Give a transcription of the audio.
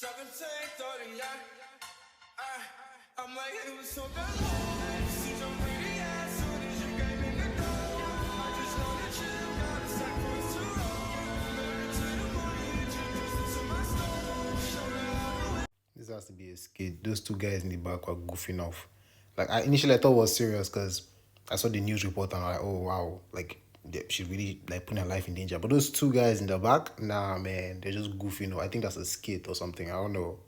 17:30, yeah. I'm like, it was so bad. See your pretty ass soon as you came in the door. I just wanna chill, got a sack for us to roll. Married to the money, introduced her to my stove. Showed her how to. This has to be a skit. Those two guys in the back were goofing off. Like initially I thought it was serious because I saw the news report and I'm like, oh wow, like she really like putting her life in danger. But those two guys in the back, nah man, they're just goofing off. I think that's a skit or something. I don't know.